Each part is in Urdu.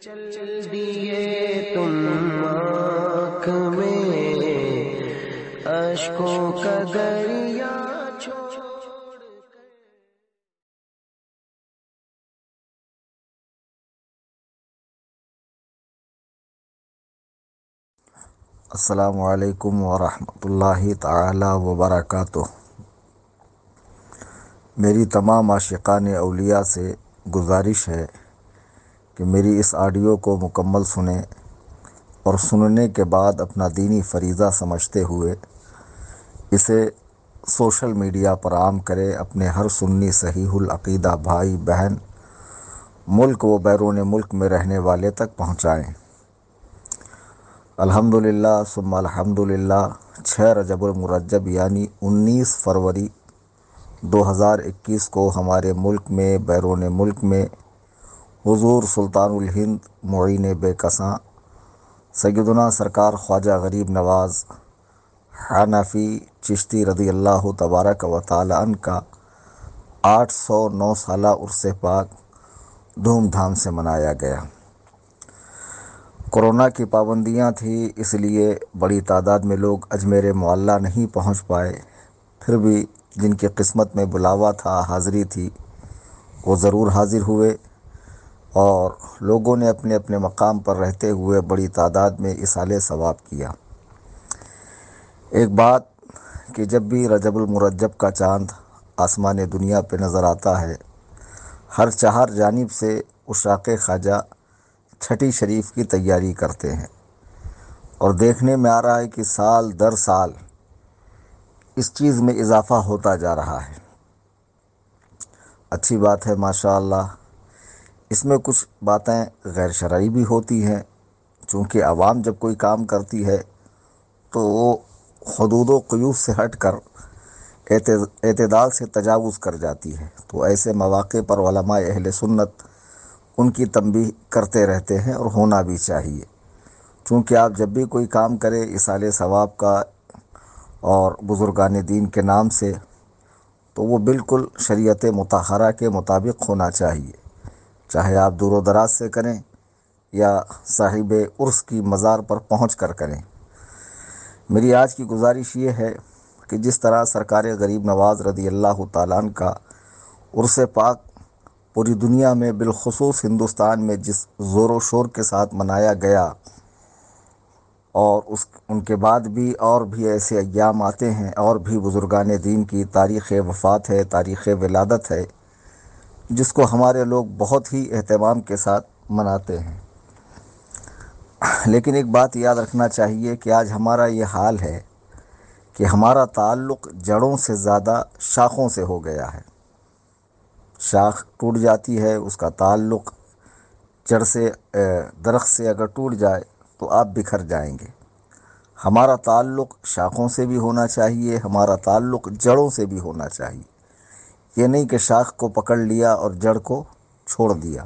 چل دیے تم آنکھ میں اشکوں کا دریا چھوڑ کر۔ السلام علیکم ورحمۃ اللہ تعالی وبرکاتہ۔ میری تمام عاشقان اولیاء سے گزارش ہے کہ میری اس آڈیو کو مکمل سنیں اور سننے کے بعد اپنا دینی فریضہ سمجھتے ہوئے اسے سوشل میڈیا پر عام کرے، اپنے ہر سنی صحیح العقیدہ بھائی بہن ملک و بیرون ملک میں رہنے والے تک پہنچائیں۔ الحمدللہ ثم الحمدللہ 6 رجب المرجب یعنی 19 فروری 2021 کو ہمارے ملک میں بیرون ملک میں حضور سلطان الہند معین بے کساں سیدنا سرکار خواجہ غریب نواز حنفی چشتی رضی اللہ تبارک و تعالی عنہ کا 809 سالہ عرص پاک دھوم دھام سے منایا گیا۔ کورونا کی پابندیاں تھیں، اس لیے بڑی تعداد میں لوگ اجمیر معلیٰ نہیں پہنچ پائے، پھر بھی جن کی قسمت میں بلاوا تھا، حاضری تھی، وہ ضرور حاضر ہوئے اور لوگوں نے اپنے اپنے مقام پر رہتے ہوئے بڑی تعداد میں ایصال ثواب کیا۔ ایک بات کہ جب بھی رجب المرجب کا چاند آسمان دنیا پہ نظر آتا ہے، ہر 4 جانب سے عشاق خواجہ چھٹی شریف کی تیاری کرتے ہیں اور دیکھنے میں آ رہا ہے کہ سال در سال اس چیز میں اضافہ ہوتا جا رہا ہے۔ اچھی بات ہے ماشاءاللہ۔ اس میں کچھ باتیں غیر شرعی بھی ہوتی ہیں، چونکہ عوام جب کوئی کام کرتی ہے تو وہ حدود و قیود سے ہٹ کر اعتدال سے تجاوز کر جاتی ہے، تو ایسے مواقع پر علماء اہل سنت ان کی تنبیہ کرتے رہتے ہیں اور ہونا بھی چاہیے، چونکہ آپ جب بھی کوئی کام کرے ایصال ثواب کا اور بزرگان دین کے نام سے، تو وہ بالکل شریعت مطہرہ کے مطابق ہونا چاہیے، چاہے آپ دور و دراز سے کریں یا صاحب عرس کی مزار پر پہنچ کر کریں۔ میری آج کی گزارش یہ ہے کہ جس طرح سرکار غریب نواز رضی اللہ تعالیٰ عنہ کا عرس پاک پوری دنیا میں بالخصوص ہندوستان میں جس زور و شور کے ساتھ منایا گیا، اور ان کے بعد بھی اور بھی ایسے ایام آتے ہیں اور بھی بزرگان دین کی تاریخ وفات ہے، تاریخ ولادت ہے، جس کو ہمارے لوگ بہت ہی اہتمام کے ساتھ مناتے ہیں۔ لیکن ایک بات یاد رکھنا چاہیے کہ آج ہمارا یہ حال ہے کہ ہمارا تعلق جڑوں سے زیادہ شاخوں سے ہو گیا ہے۔ شاخ ٹوٹ جاتی ہے، اس کا تعلق جڑ سے، درخت سے اگر ٹوٹ جائے تو آپ بکھر جائیں گے۔ ہمارا تعلق شاخوں سے بھی ہونا چاہیے، ہمارا تعلق جڑوں سے بھی ہونا چاہیے، یہ نہیں کہ شاخ کو پکڑ لیا اور جڑ کو چھوڑ دیا۔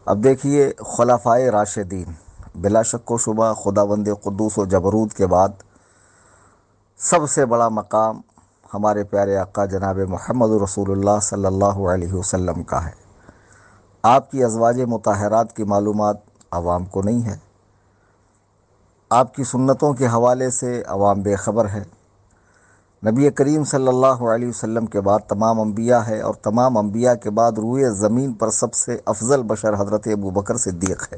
اب دیکھیے خلفائے راشدین، بلا شک و شبہ خداوند قدوس و جبروت کے بعد سب سے بڑا مقام ہمارے پیارے آقا جناب محمد رسول اللہ صلی اللہ علیہ وسلم کا ہے۔ آپ کی ازواج مطہرات کی معلومات عوام کو نہیں ہے، آپ کی سنتوں کے حوالے سے عوام بے خبر ہے۔ نبی کریم صلی اللہ علیہ وسلم کے بعد تمام انبیاء ہے، اور تمام انبیاء کے بعد روئے زمین پر سب سے افضل بشر حضرت ابوبکر صدیق ہے۔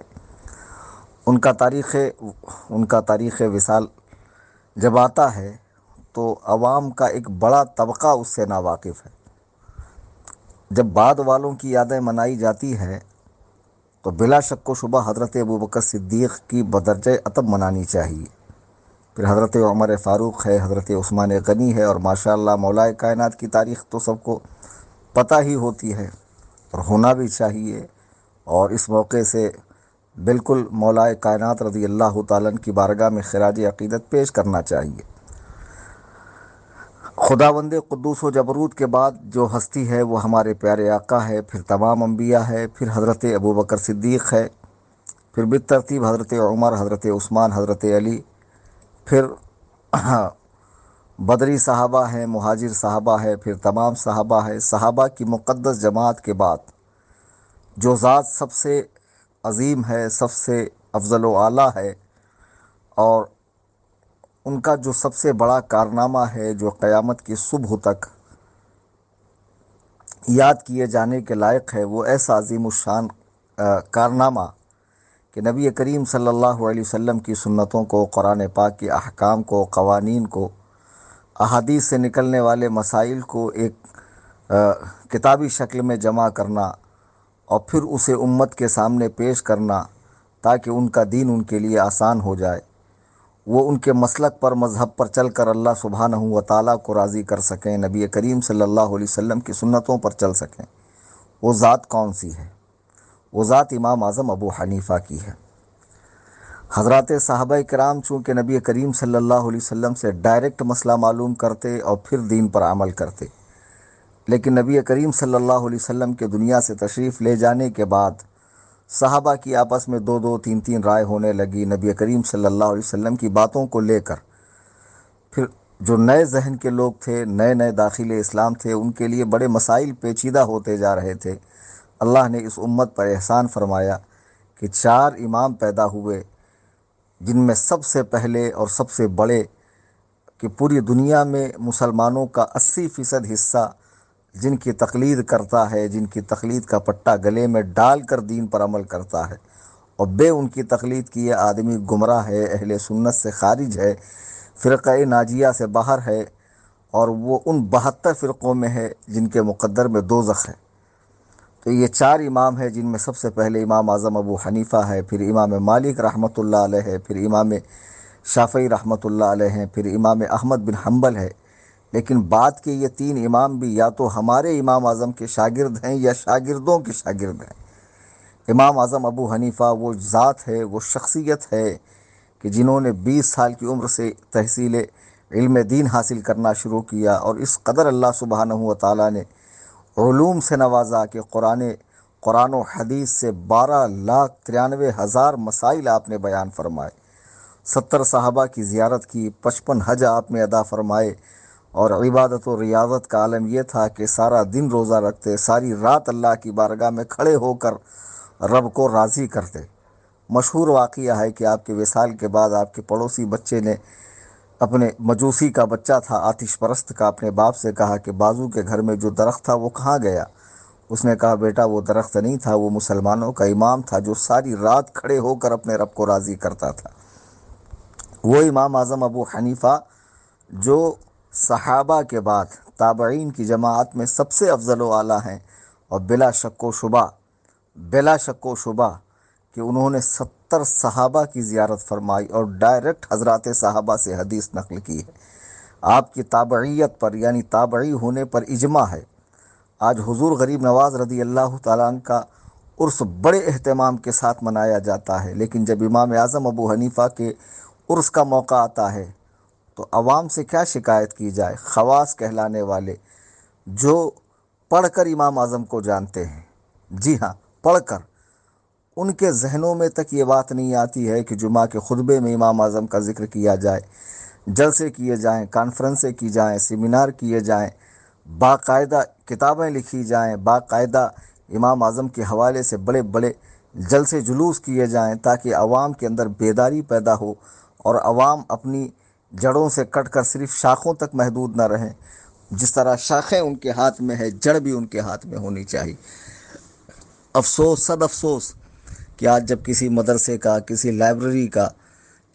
ان کا تاریخ وصال جب آتا ہے تو عوام کا ایک بڑا طبقہ اس سے ناواقف ہے۔ جب بعد والوں کی یادیں منائی جاتی ہیں تو بلا شک و شبہ حضرت ابوبکر صدیق کی بدرجہ اتم منانی چاہیے، پھر حضرت عمر فاروق ہے، حضرت عثمان غنی ہے، اور ماشاءاللہ مولا کائنات کی تاریخ تو سب کو پتہ ہی ہوتی ہے اور ہونا بھی چاہیے، اور اس موقع سے بالکل مولا کائنات رضی اللہ تعالیٰ عنہ کی بارگاہ میں خراج عقیدت پیش کرنا چاہیے۔ خداوند قدوس و جبروت کے بعد جو ہستی ہے وہ ہمارے پیارے آقا ہے، پھر تمام انبیاء ہے، پھر حضرت ابوبکر صدیق ہے، پھر بالترتیب حضرت عمر، حضرت عثمان، حضرت علی، پھر بدری صحابہ ہیں، مہاجر صحابہ ہے، پھر تمام صحابہ ہے۔ صحابہ کی مقدس جماعت کے بعد جو ذات سب سے عظیم ہے، سب سے افضل و اعلیٰ ہے، اور ان کا جو سب سے بڑا کارنامہ ہے جو قیامت کی صبح تک یاد کیے جانے کے لائق ہے، وہ ایسا عظیم الشان کارنامہ کہ نبی کریم صلی اللہ علیہ وسلم کی سنتوں کو، قرآن پاک کے احکام کو، قوانین کو، احادیث سے نکلنے والے مسائل کو ایک کتابی شکل میں جمع کرنا اور پھر اسے امت کے سامنے پیش کرنا تاکہ ان کا دین ان کے لیے آسان ہو جائے، وہ ان کے مسلک پر، مذہب پر چل کر اللہ سبحانہ و تعالیٰ کو راضی کر سکیں، نبی کریم صلی اللہ علیہ وسلم کی سنتوں پر چل سکیں۔ وہ ذات کون سی ہے؟ وہ ذات امام اعظم ابو حنیفہ کی ہے۔ حضرات صحابہ کرام چونکہ نبی کریم صلی اللہ علیہ وسلم سے ڈائریکٹ مسئلہ معلوم کرتے اور پھر دین پر عمل کرتے، لیکن نبی کریم صلی اللہ علیہ وسلم کے دنیا سے تشریف لے جانے کے بعد صحابہ کی آپس میں دو دو تین تین رائے ہونے لگی نبی کریم صلی اللہ علیہ وسلم کی باتوں کو لے کر۔ پھر جو نئے ذہن کے لوگ تھے، نئے نئے داخل اسلام تھے، ان کے لیے بڑے مسائل پیچیدہ ہوتے جا رہے تھے۔ اللہ نے اس امت پر احسان فرمایا کہ 4 امام پیدا ہوئے، جن میں سب سے پہلے اور سب سے بڑے کہ پوری دنیا میں مسلمانوں کا 80% حصہ جن کی تقلید کرتا ہے، جن کی تقلید کا پٹا گلے میں ڈال کر دین پر عمل کرتا ہے، اور بے ان کی تقلید کیے آدمی گمراہ ہے، اہل سنت سے خارج ہے، فرقہ ناجیہ سے باہر ہے، اور وہ ان 72 فرقوں میں ہے جن کے مقدر میں دوزخ ہے۔ تو یہ 4 امام ہیں، جن میں سب سے پہلے امام اعظم ابو حنیفہ ہے، پھر امام مالک رحمۃ اللہ علیہ ہے، پھر امام شافعی رحمۃ اللہ علیہ ہیں، پھر امام احمد بن حنبل ہے۔ لیکن بعد کے یہ 3 امام بھی یا تو ہمارے امام اعظم کے شاگرد ہیں یا شاگردوں کے شاگرد ہیں۔ امام اعظم ابو حنیفہ وہ ذات ہے، وہ شخصیت ہے کہ جنہوں نے 20 سال کی عمر سے تحصیل علم دین حاصل کرنا شروع کیا، اور اس قدر اللہ سبحانہ و تعالیٰ نے علوم سے نوازا کہ قرآن و حدیث سے 12,93,000 مسائل آپ نے بیان فرمائے، 70 صحابہ کی زیارت کی، 55 حج آپ نے ادا فرمائے، اور عبادت و ریاضت کا عالم یہ تھا کہ سارا دن روزہ رکھتے، ساری رات اللہ کی بارگاہ میں کھڑے ہو کر رب کو راضی کرتے۔ مشہور واقعہ ہے کہ آپ کے وصال کے بعد آپ کے پڑوسی بچے نے اپنے مجوسی کا بچہ تھا، آتش پرست کا، اپنے باپ سے کہا کہ بازو کے گھر میں جو درخت تھا وہ کہاں گیا؟ اس نے کہا بیٹا وہ درخت نہیں تھا، وہ مسلمانوں کا امام تھا جو ساری رات کھڑے ہو کر اپنے رب کو راضی کرتا تھا۔ وہ امام اعظم ابو حنیفہ جو صحابہ کے بعد تابعین کی جماعت میں سب سے افضل و اعلیٰ ہیں، اور بلا شک و شبہ کہ انہوں نے 70 صحابہ کی زیارت فرمائی اور ڈائریکٹ حضرات صحابہ سے حدیث نقل کی ہے۔ آپ کی تابعیت پر یعنی تابعی ہونے پر اجماع ہے۔ آج حضور غریب نواز رضی اللہ تعالیٰ عنہ کا عرس بڑے اہتمام کے ساتھ منایا جاتا ہے، لیکن جب امام اعظم ابو حنیفہ کے عرس کا موقع آتا ہے تو عوام سے کیا شکایت کی جائے؟ خواص کہلانے والے جو پڑھ کر امام اعظم کو جانتے ہیں، جی ہاں پڑھ کر، ان کے ذہنوں میں تک یہ بات نہیں آتی ہے کہ جمعہ کے خطبے میں امام اعظم کا ذکر کیا جائے، جلسے کیے جائیں، کانفرنسیں کی جائیں، سیمینار کیے جائیں، باقاعدہ کتابیں لکھی جائیں، باقاعدہ امام اعظم کے حوالے سے بڑے بڑے جلسے جلوس کیے جائیں تاکہ عوام کے اندر بیداری پیدا ہو اور عوام اپنی جڑوں سے کٹ کر صرف شاخوں تک محدود نہ رہیں۔ جس طرح شاخیں ان کے ہاتھ میں ہے، جڑ بھی ان کے ہاتھ میں ہونی چاہیے۔ افسوس، صد افسوس کہ آج جب کسی مدرسے کا، کسی لائبریری کا،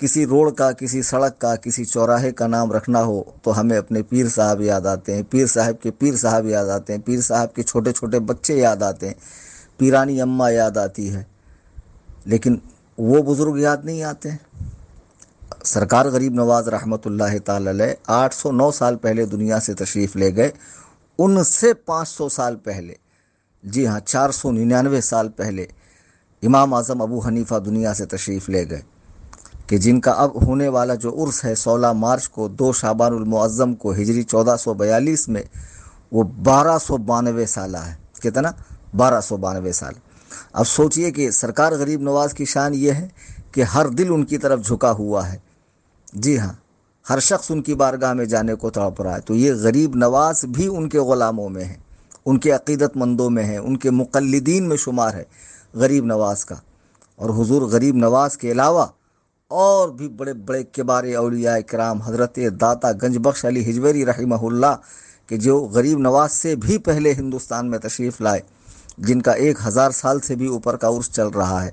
کسی روڈ کا، کسی سڑک کا، کسی چوراہے کا نام رکھنا ہو تو ہمیں اپنے پیر صاحب یاد آتے ہیں، پیر صاحب کے پیر صاحب یاد آتے ہیں، پیر صاحب کے چھوٹے چھوٹے بچے یاد آتے ہیں، پیرانی اماں یاد آتی ہے، لیکن وہ بزرگ یاد نہیں آتے ہیں۔ سرکار غریب نواز رحمۃ اللہ تعالی علیہ 809 سال پہلے دنیا سے تشریف لے گئے، ان سے 500 سال پہلے، جی ہاں 499 سال پہلے امام اعظم ابو حنیفہ دنیا سے تشریف لے گئے، کہ جن کا اب ہونے والا جو عرس ہے 16 مارچ کو 2 شعبان المعظم کو ہجری 1442 میں، وہ 1292 سالہ ہے۔ کتنا؟ 1292 سال۔ اب سوچئے کہ سرکار غریب نواز کی شان یہ ہے کہ ہر دل ان کی طرف جھکا ہوا ہے، جی ہاں ہر شخص ان کی بارگاہ میں جانے کو تڑپ رہا ہے، تو یہ غریب نواز بھی ان کے غلاموں میں ہیں، ان کے عقیدت مندوں میں ہیں، ان کے مقلدین میں شمار ہے غریب نواز کا۔ اور حضور غریب نواز کے علاوہ اور بھی بڑے بڑے کبار اولیاء کرام، حضرت داتا گنج بخش علی ہجویری رحمہ اللہ، کہ جو غریب نواز سے بھی پہلے ہندوستان میں تشریف لائے، جن کا 1000 سال سے بھی اوپر کا عرص چل رہا ہے،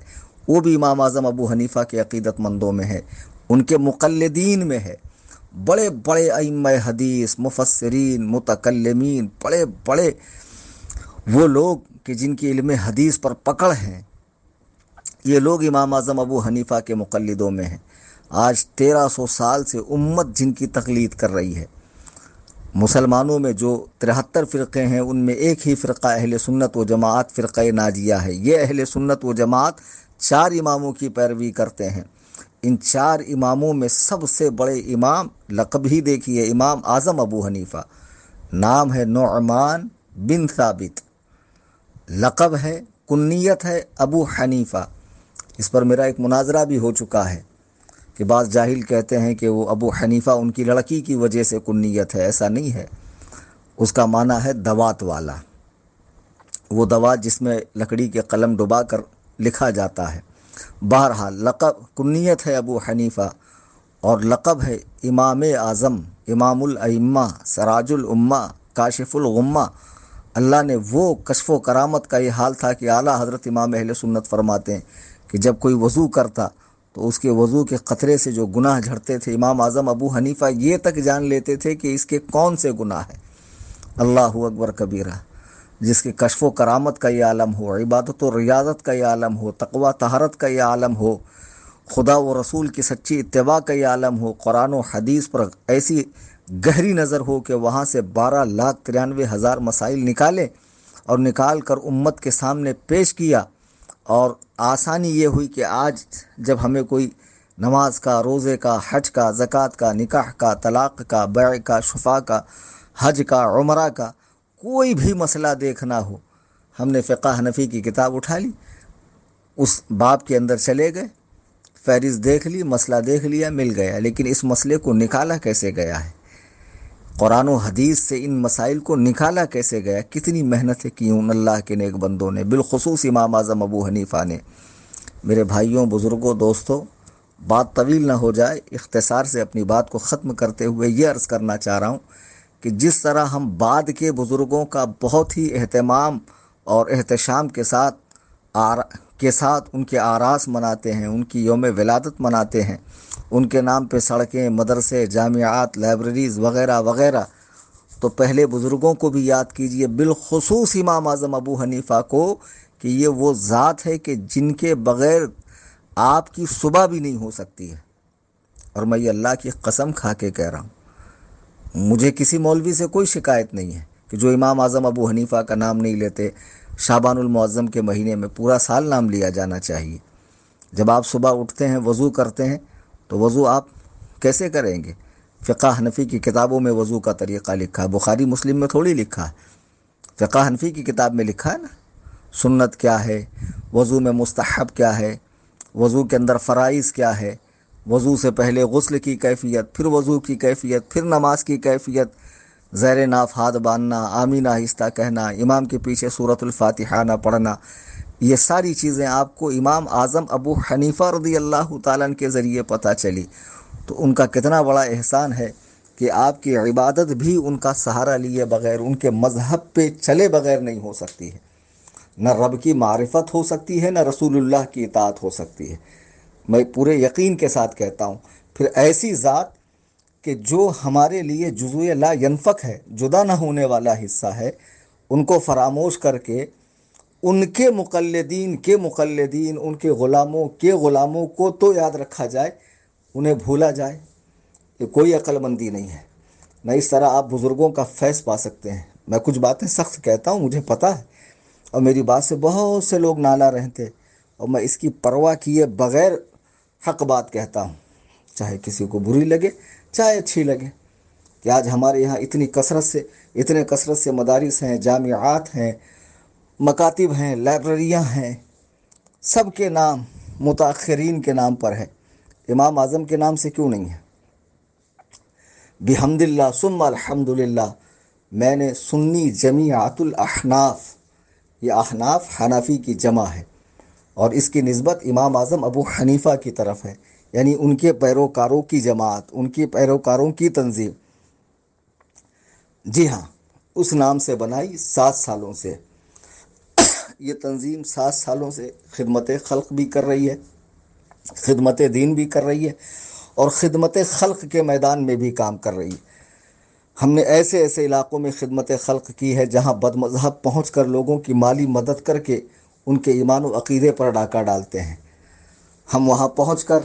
وہ بھی امام اعظم ابو حنیفہ کے عقیدت مندوں میں ہے، ان کے مقلدین میں ہے۔ بڑے بڑے ائمہ حدیث، مفسرین، متکلمین، بڑے بڑے وہ لوگ کہ جن کی علم حدیث پر پکڑ ہیں، یہ لوگ امام اعظم ابو حنیفہ کے مقلدوں میں ہیں۔ آج 1300 سال سے امت جن کی تقلید کر رہی ہے۔ مسلمانوں میں جو 73 فرقے ہیں، ان میں ایک ہی فرقہ اہل سنت و جماعت فرقہ ناجیہ ہے۔ یہ اہل سنت و جماعت 4 اماموں کی پیروی کرتے ہیں۔ ان 4 اماموں میں سب سے بڑے امام، لقب ہی دیکھیے، امام اعظم ابو حنیفہ، نام ہے نعمان بن ثابت، لقب ہے، کنیت ہے ابو حنیفہ۔ اس پر میرا ایک مناظرہ بھی ہو چکا ہے کہ بعض جاہل کہتے ہیں کہ وہ ابو حنیفہ ان کی لڑکی کی وجہ سے کنیت ہے، ایسا نہیں ہے۔ اس کا معنی ہے دوات والا، وہ دوات جس میں لکڑی کے قلم ڈبا کر لکھا جاتا ہے۔ بہرحال لقب کنیت ہے ابو حنیفہ، اور لقب ہے امام اعظم، امام الائمہ، سراج الامہ، کاشف الغمہ۔ اللہ نے وہ کشف و کرامت کا یہ حال تھا کہ اعلیٰ حضرت امام اہل سنت فرماتے ہیں کہ جب کوئی وضو کرتا تو اس کے وضو کے قطرے سے جو گناہ جھڑتے تھے، امام اعظم ابو حنیفہ یہ تک جان لیتے تھے کہ اس کے کون سے گناہ ہیں۔ اللہ اکبر کبیرہ۔ جس کے کشف و کرامت کا یہ عالم ہو، عبادت و ریاضت کا یہ عالم ہو، تقوی طہارت کا یہ عالم ہو، خدا و رسول کی سچی اتباع کا یہ عالم ہو، قرآن و حدیث پر ایسی گہری نظر ہو کہ وہاں سے 12,93,000 مسائل نکالے اور نکال کر امت کے سامنے پیش کیا۔ اور آسانی یہ ہوئی کہ آج جب ہمیں کوئی نماز کا، روزے کا، حج کا، زکوٰۃ کا، نکاح کا، طلاق کا، بیع کا، شفاء کا، حج کا، عمرہ کا کوئی بھی مسئلہ دیکھنا ہو، ہم نے فقہ حنفی کی کتاب اٹھا لی، اس باب کے اندر چلے گئے، فہرست دیکھ لی، مسئلہ دیکھ لیا، مل گیا۔ لیکن اس مسئلے کو نکالا کیسے گیا ہے؟ قرآن و حدیث سے ان مسائل کو نکالا کیسے گیا؟ کتنی محنتیں کی ان اللہ کے نیک بندوں نے، بالخصوص امام اعظم ابو حنیفہ نے۔ میرے بھائیوں، بزرگوں، دوستوں، بات طویل نہ ہو جائے، اختصار سے اپنی بات کو ختم کرتے ہوئے یہ عرض کرنا چاہ رہا ہوں کہ جس طرح ہم بعد کے بزرگوں کا بہت ہی اہتمام اور احتشام کے ساتھ ان کے آراس مناتے ہیں، ان کی یوم ولادت مناتے ہیں، ان کے نام پہ سڑکیں، مدرسے، جامعات، لائبریریز وغیرہ وغیرہ، تو پہلے بزرگوں کو بھی یاد کیجئے، بالخصوص امام اعظم ابو حنیفہ کو، کہ یہ وہ ذات ہے کہ جن کے بغیر آپ کی صبح بھی نہیں ہو سکتی ہے۔ اور میں یہ اللہ کی قسم کھا کے کہہ رہا ہوں، مجھے کسی مولوی سے کوئی شکایت نہیں ہے کہ جو امام اعظم ابو حنیفہ کا نام نہیں لیتے۔ شعبان المعظم کے مہینے میں پورا سال نام لیا جانا چاہیے۔ جب آپ صبح اٹھتے ہیں، وضو کرتے ہیں، تو وضو آپ کیسے کریں گے؟ فقہ حنفی کی کتابوں میں وضو کا طریقہ لکھا ہے، بخاری مسلم میں تھوڑی لکھا ہے، فقہ حنفی کی کتاب میں لکھا ہے نا۔ سنت کیا ہے، وضو میں مستحب کیا ہے، وضو کے اندر فرائض کیا ہے، وضو سے پہلے غسل کی کیفیت، پھر وضو کی کیفیت، پھر نماز کی کیفیت، زیر ناف ہاتھ باندھنا، آمین آہستہ کہنا، امام کے پیچھے سورۃ الفاتحہ نہ پڑھنا، یہ ساری چیزیں آپ کو امام اعظم ابو حنیفہ رضی اللہ تعالیٰ عنہ کے ذریعے پتہ چلی۔ تو ان کا کتنا بڑا احسان ہے کہ آپ کی عبادت بھی ان کا سہارا لیے بغیر، ان کے مذہب پہ چلے بغیر نہیں ہو سکتی ہے۔ نہ رب کی معرفت ہو سکتی ہے، نہ رسول اللہ کی اطاعت ہو سکتی ہے۔ میں پورے یقین کے ساتھ کہتا ہوں، پھر ایسی ذات کہ جو ہمارے لیے جزو لا ینفک ہے، جدا نہ ہونے والا حصہ ہے، ان کو فراموش کر کے ان کے مقلدین کے مقلدین، ان کے غلاموں کے غلاموں کو تو یاد رکھا جائے، انہیں بھولا جائے، یہ کوئی عقل مندی نہیں ہے۔ نہ اس طرح آپ بزرگوں کا فیض پا سکتے ہیں۔ میں کچھ باتیں سخت کہتا ہوں، مجھے پتہ ہے، اور میری بات سے بہت سے لوگ نالا رہتے، اور میں اس کی پرواہ کیے بغیر حق بات کہتا ہوں، چاہے کسی کو بری لگے چاہے اچھی لگے، کہ آج ہمارے یہاں اتنے کثرت سے مدارس ہیں، جامعات ہیں، مکاتب ہیں، لائبریریاں ہیں، سب کے نام متاخرین کے نام پر ہے، امام اعظم کے نام سے کیوں نہیں ہے؟ بحمد اللہ ثم الحمدللہ، میں نے سنی جمیعۃ الاحناف، یہ احناف حنفی کی جمع ہے، اور اس کی نسبت امام اعظم ابو حنیفہ کی طرف ہے، یعنی ان کے پیروکاروں کی جماعت، ان کے پیروکاروں کی تنظیم۔ جی ہاں، اس نام سے بنائی 7 سالوں سے۔ یہ تنظیم 7 سالوں سے خدمت خلق بھی کر رہی ہے، خدمت دین بھی کر رہی ہے، اور خدمت خلق کے میدان میں بھی کام کر رہی ہے۔ ہم نے ایسے ایسے علاقوں میں خدمت خلق کی ہے جہاں بد مذہب پہنچ کر لوگوں کی مالی مدد کر کے ان کے ایمان و عقیدے پر ڈاکہ ڈالتے ہیں۔ ہم وہاں پہنچ کر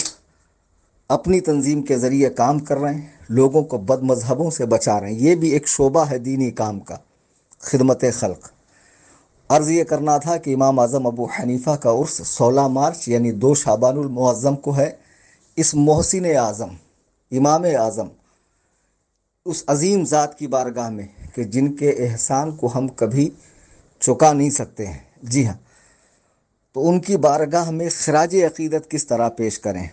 اپنی تنظیم کے ذریعے کام کر رہے ہیں، لوگوں کو بد مذہبوں سے بچا رہے ہیں۔ یہ بھی ایک شعبہ ہے دینی کام کا، خدمت خلق۔ عرض یہ کرنا تھا کہ امام اعظم ابو حنیفہ کا عرس 16 مارچ یعنی 2 شعبان المعظم کو ہے۔ اس محسن اعظم، امام اعظم، اس عظیم ذات کی بارگاہ میں کہ جن کے احسان کو ہم کبھی چکا نہیں سکتے ہیں، جی ہاں، تو ان کی بارگاہ میں خراج عقیدت کس طرح پیش کریں؟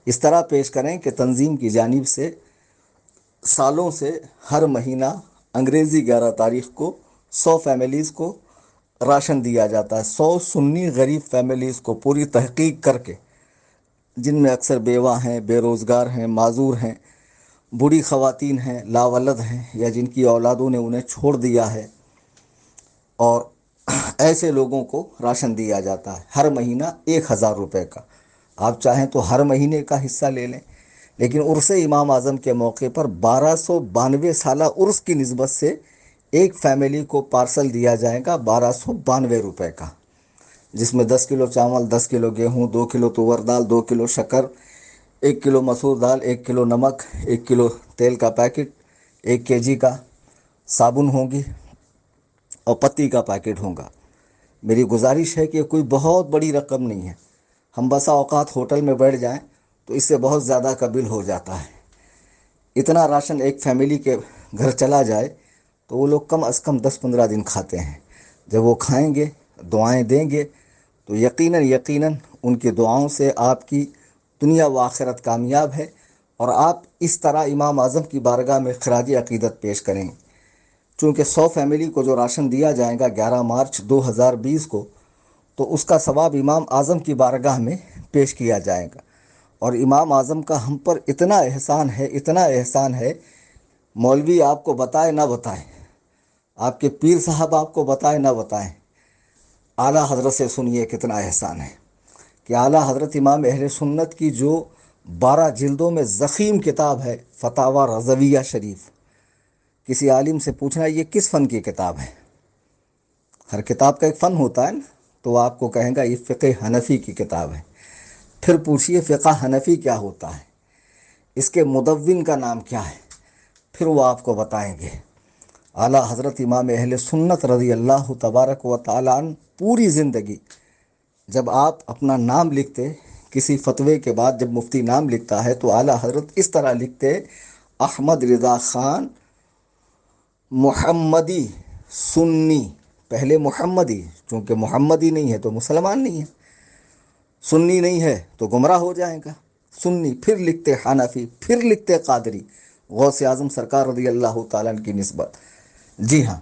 اس طرح پیش کریں کہ تنظیم کی جانب سے سالوں سے ہر مہینہ انگریزی 11 تاریخ کو 100 فیملیز کو راشن دیا جاتا ہے، 100 سنی غریب فیملیز کو، پوری تحقیق کر کے، جن میں اکثر بیوہ ہیں، بے روزگار ہیں، معذور ہیں، بوڑھی خواتین ہیں، لاولد ہیں، یا جن کی اولادوں نے انہیں چھوڑ دیا ہے، اور ایسے لوگوں کو راشن دیا جاتا ہے ہر مہینہ 1000 روپے کا۔ آپ چاہیں تو ہر مہینے کا حصہ لے لیں، لیکن عرس امام اعظم کے موقع پر 1292 سالہ عرس کی نسبت سے ایک فیملی کو پارسل دیا جائے گا 1292 روپے کا، جس میں 10 کلو چاول، 10 کلو گیہوں، 2 کلو تور دال، 2 کلو شکر، 1 کلو مسور دال، 1 کلو نمک، 1 کلو تیل کا پیکٹ، 1 kg کا صابن ہوگی، اور پتی کا پیکٹ ہوگا۔ میری گزارش ہے کہ کوئی بہت بڑی رقم نہیں ہے، ہم بسا اوقات ہوٹل میں بیٹھ جائیں تو اس سے بہت زیادہ کا بل ہو جاتا ہے۔ اتنا راشن ایک فیملی کے گھر چلا جائے تو وہ لوگ کم از کم 10-15 دن کھاتے ہیں۔ جب وہ کھائیں گے، دعائیں دیں گے، تو یقیناً ان کی دعاؤں سے آپ کی دنیا و آخرت کامیاب ہے، اور آپ اس طرح امام اعظم کی بارگاہ میں خراج عقیدت پیش کریں گے۔ چونکہ 100 فیملی کو جو راشن دیا جائے گا 11 مارچ 2020 کو، تو اس کا ثواب امام اعظم کی بارگاہ میں پیش کیا جائے گا۔ اور امام اعظم کا ہم پر اتنا احسان ہے، مولوی آپ کو بتائے نہ بتائیں، آپ کے پیر صاحب آپ کو بتائے نہ بتائیں، اعلیٰ حضرت سے سنیے کتنا احسان ہے کہ اعلیٰ حضرت امام اہل سنت کی جو 12 جلدوں میں ضخیم کتاب ہے فتاوی رضویہ شریف، کسی عالم سے پوچھنا یہ کس فن کی کتاب ہے؟ ہر کتاب کا ایک فن ہوتا ہے نا، تو وہ آپ کو کہیں گا یہ فقہ حنفی کی کتاب ہے۔ پھر پوچھئے فقہ حنفی کیا ہوتا ہے، اس کے مدون کا نام کیا ہے، پھر وہ آپ کو بتائیں گے۔ اعلیٰ حضرت امام اہل سنت رضی اللہ تبارک و تعالیٰ عنہ پوری زندگی، جب آپ اپنا نام لکھتے کسی فتوے کے بعد، جب مفتی نام لکھتا ہے تو اعلیٰ حضرت اس طرح لکھتے: احمد رضا خان محمدی سنی، پہلے محمدی، چونکہ محمدی نہیں ہے تو مسلمان نہیں ہے، سنی نہیں ہے تو گمراہ ہو جائے گا، سنی، پھر لکھتے حنفی، پھر لکھتے قادری، غوث اعظم سرکار رضی اللہ تعالیٰ عنہ کی نسبت۔ جی ہاں،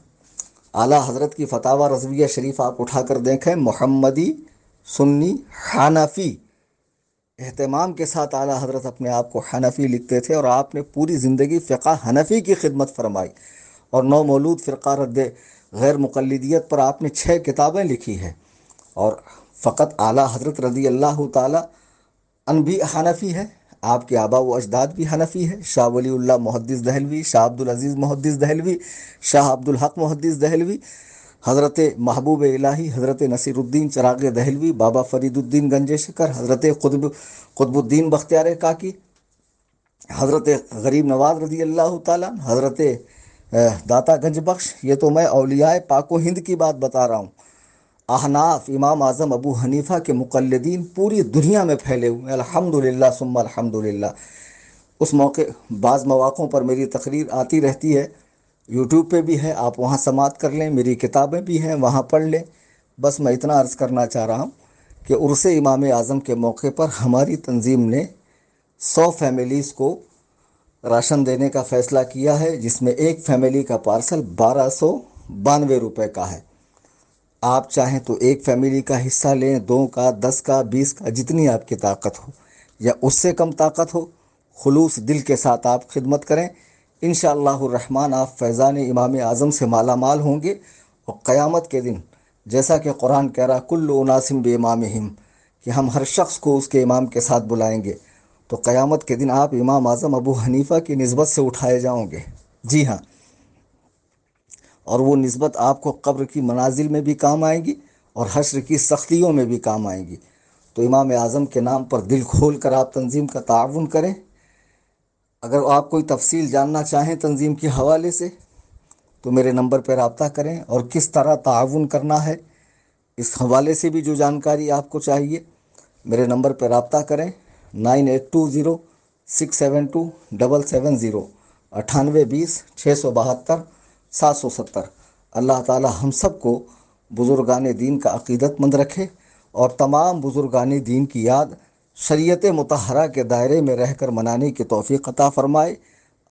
اعلیٰ حضرت کی فتاوی رضویہ شریف آپ اٹھا کر دیکھیں، محمدی، سنی، حنفی، اہتمام کے ساتھ اعلیٰ حضرت اپنے آپ کو حنفی لکھتے تھے، اور آپ نے پوری زندگی فقہ حنفی کی خدمت فرمائی، اور نو مولود فرقہ رد غیر مقلدیت پر آپ نے 6 کتابیں لکھی ہے، اور فقط اعلیٰ حضرت رضی اللہ تعالیٰ عنہ بھی حنفی ہے، آپ کے آبا و اجداد بھی حنفی ہے، شاہ ولی اللہ محدث دہلوی، شاہ عبدالعزیز محدث دہلوی، شاہ عبدالحق محدث دہلوی، حضرت محبوب الہی حضرت نصیر الدین چراغ دہلوی، بابا فرید الدین گنج شکر، حضرت قطب الدین بختیار کاکی، حضرت غریب نواز رضی اللہ تعالیٰ، حضرت داتا گنج بخش۔ یہ تو میں اولیاء پاک و ہند کی بات بتا رہا ہوں۔ احناف امام اعظم ابو حنیفہ کے مقلدین پوری دنیا میں پھیلے ہوئے ہیں، الحمدللہ ثم الحمدللہ۔ اس بعض مواقعوں پر میری تقریر آتی رہتی ہے، یوٹیوب پہ بھی ہے، آپ وہاں سماعت کر لیں، میری کتابیں بھی ہیں وہاں پڑھ لیں۔ بس میں اتنا عرض کرنا چاہ رہا ہوں کہ عرس امام اعظم کے موقع پر ہماری تنظیم نے 100 فیملیز کو راشن دینے کا فیصلہ کیا ہے، جس میں ایک فیملی کا پارسل 1292 روپے کا ہے۔ آپ چاہیں تو ایک فیملی کا حصہ لیں، 2 کا، 10 کا، 20 کا، جتنی آپ کی طاقت ہو، یا اس سے کم طاقت ہو، خلوص دل کے ساتھ آپ خدمت کریں۔ انشاءاللہ الرحمن آپ فیضان امام اعظم سے مالا مال ہوں گے، اور قیامت کے دن جیسا کہ قرآن کہہ رہا کل اناسم بامامہم، کہ ہم ہر شخص کو اس کے امام کے ساتھ بلائیں گے، تو قیامت کے دن آپ امام اعظم ابو حنیفہ کی نسبت سے اٹھائے جاؤں گے۔ جی ہاں، اور وہ نسبت آپ کو قبر کی منازل میں بھی کام آئے گی اور حشر کی سختیوں میں بھی کام آئے گی۔ تو امام اعظم کے نام پر دل کھول کر آپ تنظیم کا تعاون کریں۔ اگر آپ کوئی تفصیل جاننا چاہیں تنظیم کے حوالے سے تو میرے نمبر پر رابطہ کریں، اور کس طرح تعاون کرنا ہے اس حوالے سے بھی جو جانکاری آپ کو چاہیے میرے نمبر پر رابطہ کریں۔ 9820672770 9820672770۔ اللہ تعالی ہم سب کو بزرگان دین کا عقیدت مند رکھے، اور تمام بزرگان دین کی یاد شریعت مطہرہ کے دائرے میں رہ کر منانے کی توفیق عطا فرمائے۔